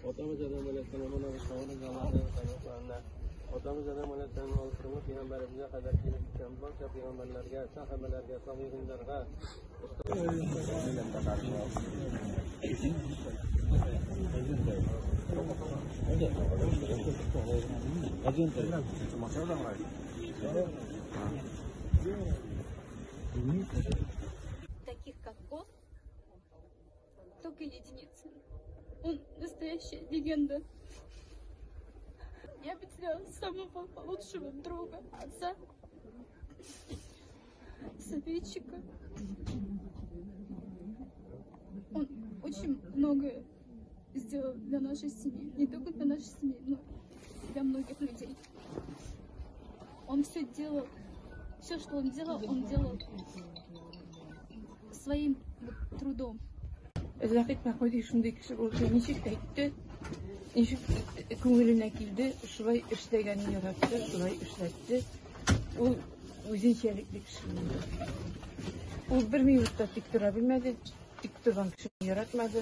Otamız Adem Aleyhisselam'ın avuşağını Allah'ın sanatlarına, Otamız Adem Aleyhisselam'ın oluşturmuş peygamberimize kadar gelip geçen barcha peygamberlerge, sahabelerge, sahihinlerge, таких как он, только единицы. Он настоящая легенда. Я потеряла самого лучшего друга, отца, советчика. Он очень многое сделал для нашей семьи. Не только для нашей семьи, но и для многих людей. Он все делал, все, что он делал своим трудом. Zahid Mahmudi shunday kishi bo'lsa, nechik aytdi, nechik ko'ngilini keldi, shulay ishlaganini yaratdi, shulay ishlatdi. U o'zinchalikli kishi. U bir minutda tik tura bilmadi, tik turgan kishini yaratmadi.